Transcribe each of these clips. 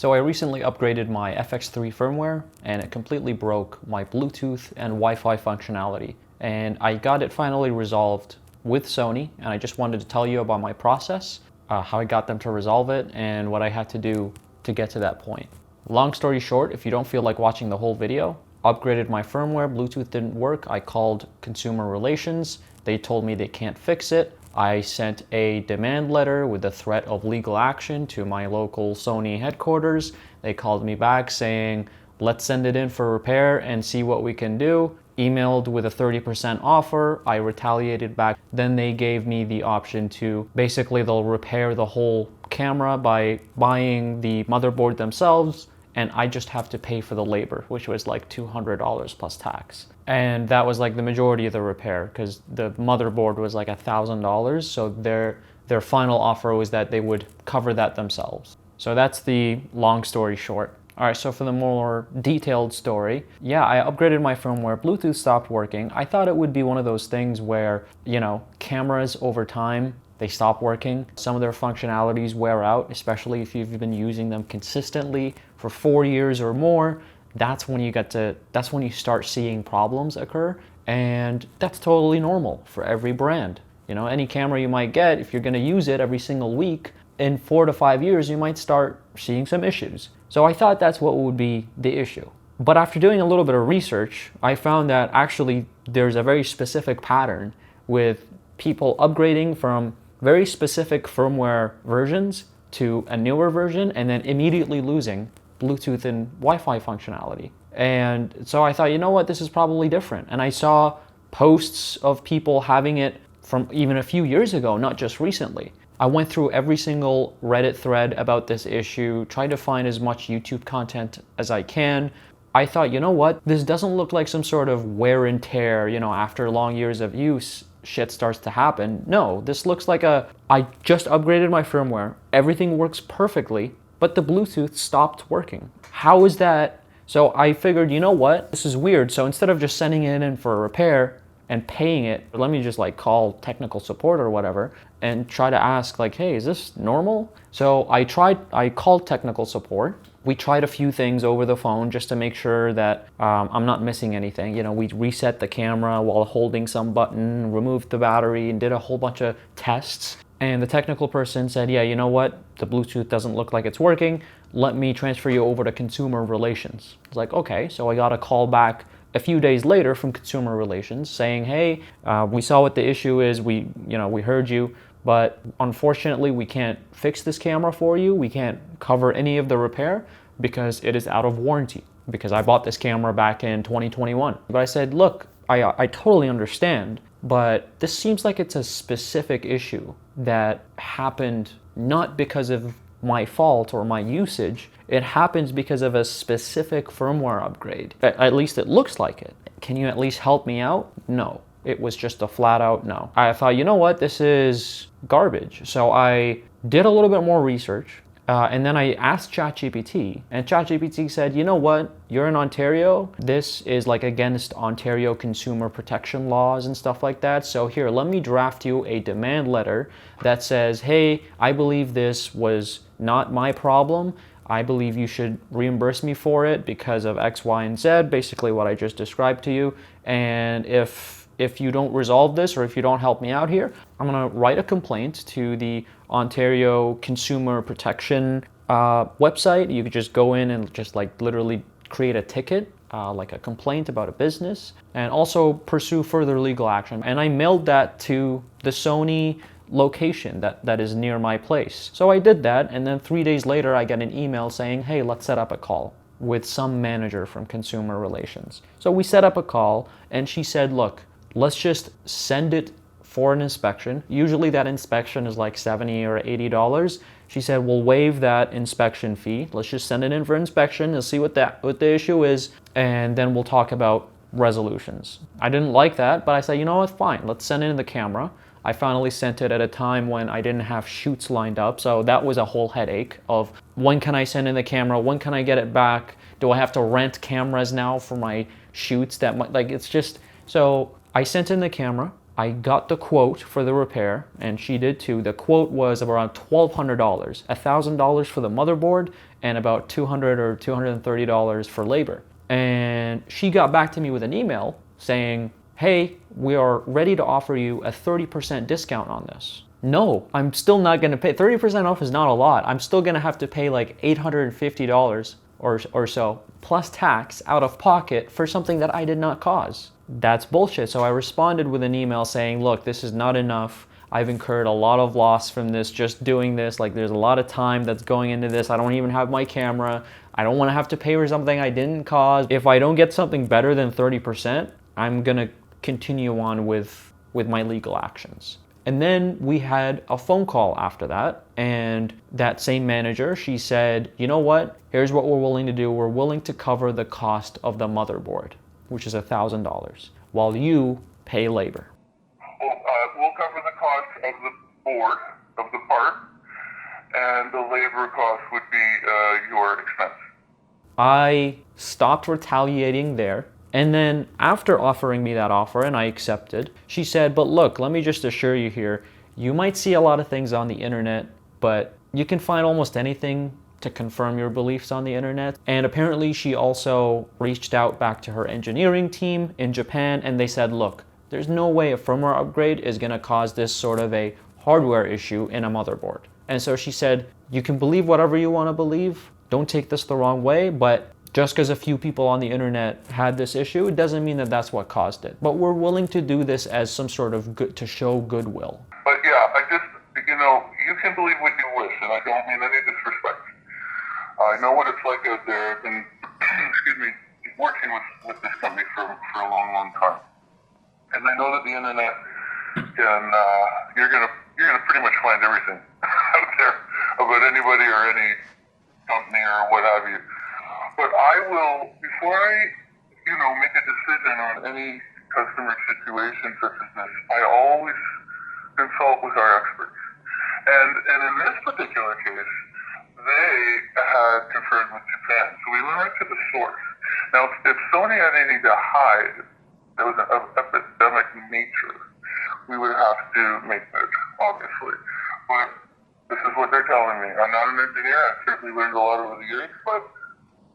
So I recently upgraded my FX3 firmware and it completely broke my Bluetooth and Wi-Fi functionality. And I got it finally resolved with Sony, and I just wanted to tell you about my process, how I got them to resolve it, and what I had to do to get to that point. Long story short, if you don't feel like watching the whole video, upgraded my firmware, Bluetooth didn't work, I called consumer relations, they told me they can't fix it. I sent a demand letter with a threat of legal action to my local Sony headquarters. They called me back saying, let's send it in for repair and see what we can do. Emailed with a 30% offer. I retaliated back. Then they gave me the option to basically they'll repair the whole camera by buying the motherboard themselves, and I just have to pay for the labor, which was like $200 plus tax. And that was like the majority of the repair because the motherboard was like $1,000. So their final offer was that they would cover that themselves. So that's the long story short. All right, so for the more detailed story, yeah, I upgraded my firmware, Bluetooth stopped working. I thought it would be one of those things where, cameras over time, they stop working. Some of their functionalities wear out, especially if you've been using them consistently for 4 years or more. That's when you start seeing problems occur, and that's totally normal for every brand. Any camera you might get, if you're gonna use it every single week, in 4 to 5 years, you might start seeing some issues. So I thought that's what would be the issue. But after doing a little bit of research, I found that actually there's a very specific pattern with people upgrading from very specific firmware versions to a newer version and then immediately losing Bluetooth and Wi-Fi functionality. And so I thought, you know what, this is probably different. And I saw posts of people having it from even a few years ago, not just recently. I went through every single Reddit thread about this issue, tried to find as much YouTube content as I can. I thought, you know what, this doesn't look like some sort of wear and tear, after long years of use, shit starts to happen. No, this looks like I just upgraded my firmware, everything works perfectly, but the Bluetooth stopped working. How is that? So I figured, you know what, this is weird. So instead of just sending it in for a repair and paying it, let me just call technical support or whatever and try to ask hey, is this normal? So I called technical support. We tried a few things over the phone just to make sure that I'm not missing anything. We reset the camera while holding some button, removed the battery, and did a whole bunch of tests. And the technical person said, yeah, you know what? The Bluetooth doesn't look like it's working. Let me transfer you over to consumer relations. It's like, okay. So I got a call back a few days later from consumer relations saying, hey, we saw what the issue is. We heard you, but unfortunately we can't fix this camera for you. We can't cover any of the repair because it is out of warranty, because I bought this camera back in 2021. But I said, look, I totally understand, but this seems like it's a specific issue that happened not because of my fault or my usage. It happens because of a specific firmware upgrade. At least it looks like it. Can you at least help me out? No. It was just a flat out no. I thought, you know what, this is garbage. So I did a little bit more research, and then I asked ChatGPT, and ChatGPT said, you know what, you're in Ontario. This is against Ontario consumer protection laws and stuff like that. So here, let me draft you a demand letter that says, hey, I believe this was not my problem. I believe you should reimburse me for it because of X, Y, and Z, basically what I just described to you. And if you don't resolve this, or if you don't help me out here, I'm gonna write a complaint to the Ontario Consumer Protection website. You could just go in and just literally create a ticket, like a complaint about a business, and also pursue further legal action. And I mailed that to the Sony location that is near my place. So I did that, and then 3 days later I get an email saying, hey, let's set up a call with some manager from consumer relations. So we set up a call, and she said, look, let's just send it for an inspection. Usually that inspection is like $70 or $80. She said, we'll waive that inspection fee. Let's just send it in for inspection and see what the issue is, and then we'll talk about resolutions. I didn't like that, but I said, you know what, fine, let's send in the camera. I finally sent it at a time when I didn't have shoots lined up, so that was a whole headache of when can I send in the camera, when can I get it back, do I have to rent cameras now for my shoots? It's just, so I sent in the camera, I got the quote for the repair, and she did too. The quote was around $1,200, $1,000 for the motherboard, and about $200 or $230 for labor. And she got back to me with an email saying, hey, we are ready to offer you a 30% discount on this. No, I'm still not going to pay. 30% off is not a lot. I'm still going to have to pay like $850 or so, plus tax out of pocket for something that I did not cause. That's bullshit. So I responded with an email saying, look, this is not enough. I've incurred a lot of loss from this, just doing this. Like, there's a lot of time that's going into this. I don't even have my camera. I don't want to have to pay for something I didn't cause. If I don't get something better than 30%, I'm going to continue on with my legal actions. And then we had a phone call after that, and that same manager, she said, you know what, here's what we're willing to do. We're willing to cover the cost of the motherboard, which is $1,000, while you pay labor. We'll cover the cost of the board, of the part, and the labor cost would be your expense. I stopped retaliating there. And then after offering me that offer, and I accepted, she said, but look, let me just assure you here, you might see a lot of things on the internet, but you can find almost anything to confirm your beliefs on the internet. And apparently she also reached out back to her engineering team in Japan, and they said, look, there's no way a firmware upgrade is going to cause this sort of a hardware issue in a motherboard. And so she said, you can believe whatever you want to believe. Don't take this the wrong way, but just because a few people on the internet had this issue, it doesn't mean that that's what caused it. But we're willing to do this as some sort of good, to show goodwill. But yeah, you can believe what you wish, and I don't mean any disrespect. I know what it's like out there. I've been, excuse me, working with this company for a long, long time. And I know that the internet can, you're gonna pretty much find everything out there about anybody or any company or what have you. But I will, before I, make a decision on any customer situation such as this, I always consult with our experts. And in this particular case, they had confirmed with Japan. So we went right to the source. Now, if Sony had anything to hide that was of epidemic nature, we would have to make it, obviously. But this is what they're telling me. I'm not an engineer. I've certainly learned a lot over the years, but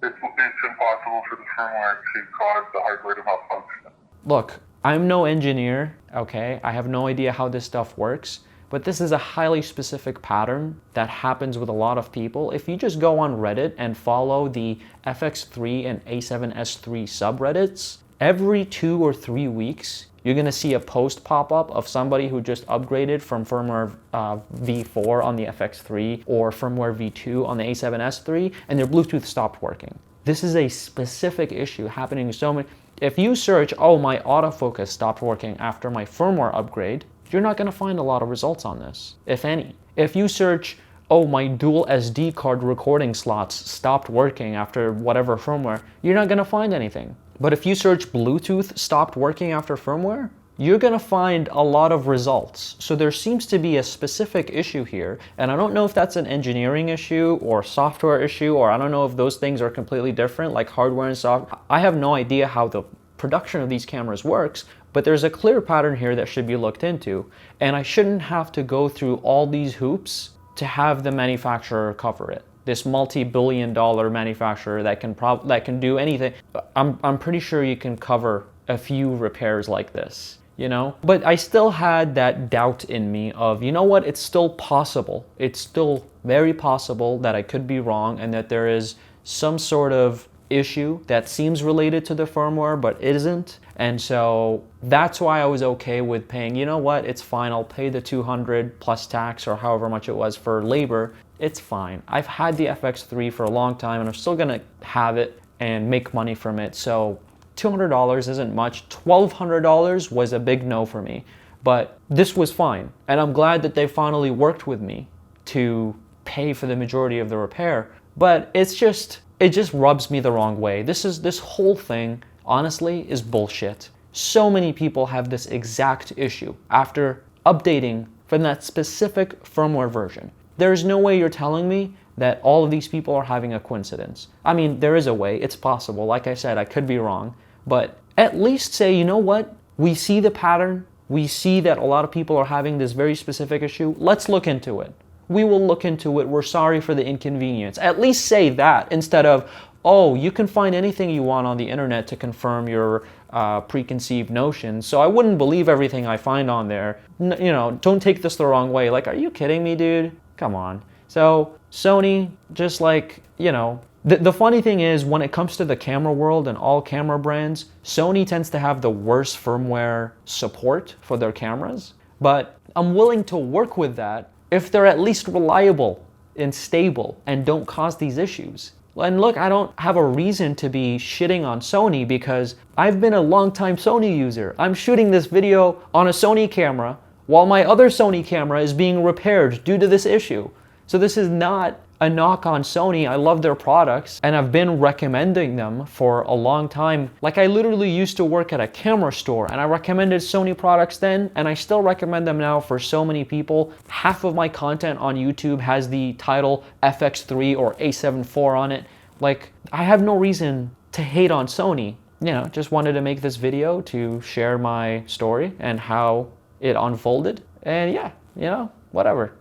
it's impossible for the firmware to cause the hardware to malfunction. Look, I'm no engineer, okay? I have no idea how this stuff works, but this is a highly specific pattern that happens with a lot of people. If you just go on Reddit and follow the FX3 and A7S3 subreddits, every 2 or 3 weeks, you're gonna see a post pop up of somebody who just upgraded from firmware V4 on the FX3 or firmware V2 on the A7S3, and their Bluetooth stopped working. This is a specific issue happening to so many. If you search, oh, my autofocus stopped working after my firmware upgrade, you're not gonna find a lot of results on this, if any. If you search, oh, my dual SD card recording slots stopped working after whatever firmware, you're not gonna find anything. But if you search Bluetooth stopped working after firmware, you're gonna find a lot of results. So there seems to be a specific issue here, and I don't know if that's an engineering issue or software issue, or I don't know if those things are completely different, like hardware and software. I have no idea how the production of these cameras works, but there's a clear pattern here that should be looked into, and I shouldn't have to go through all these hoops to have the manufacturer cover it. This multi-billion-dollar manufacturer that can do anything. I'm pretty sure you can cover a few repairs like this, But I still had that doubt in me of, you know what, it's still possible. It's still very possible that I could be wrong and that there is some sort of issue that seems related to the firmware but isn't. And so that's why I was okay with paying, you know what, it's fine, I'll pay the $200 plus tax or however much it was for labor. It's fine. I've had the FX3 for a long time and I'm still gonna have it and make money from it. So $200 isn't much. $1,200 was a big no for me, but this was fine. And I'm glad that they finally worked with me to pay for the majority of the repair. But it just rubs me the wrong way. This whole thing, honestly, is bullshit. So many people have this exact issue after updating from that specific firmware version. There's no way you're telling me that all of these people are having a coincidence. I mean, there is a way, it's possible. Like I said, I could be wrong, but at least say, you know what? We see the pattern, we see that a lot of people are having this very specific issue. Let's look into it. We will look into it. We're sorry for the inconvenience. At least say that instead of, oh, you can find anything you want on the internet to confirm your preconceived notions. So I wouldn't believe everything I find on there. Don't take this the wrong way. Like, are you kidding me, dude? Come on. So Sony, just like, the funny thing is when it comes to the camera world and all camera brands, Sony tends to have the worst firmware support for their cameras. But I'm willing to work with that if they're at least reliable and stable and don't cause these issues. And look, I don't have a reason to be shitting on Sony because I've been a long-time Sony user. I'm shooting this video on a Sony camera while my other Sony camera is being repaired due to this issue. So this is not a knock on Sony. I love their products and I've been recommending them for a long time. Like, I literally used to work at a camera store and I recommended Sony products then, and I still recommend them now for so many people. Half of my content on YouTube has the title FX3 or A7 IV on it. Like, I have no reason to hate on Sony. Just wanted to make this video to share my story and how it unfolded. And yeah, whatever.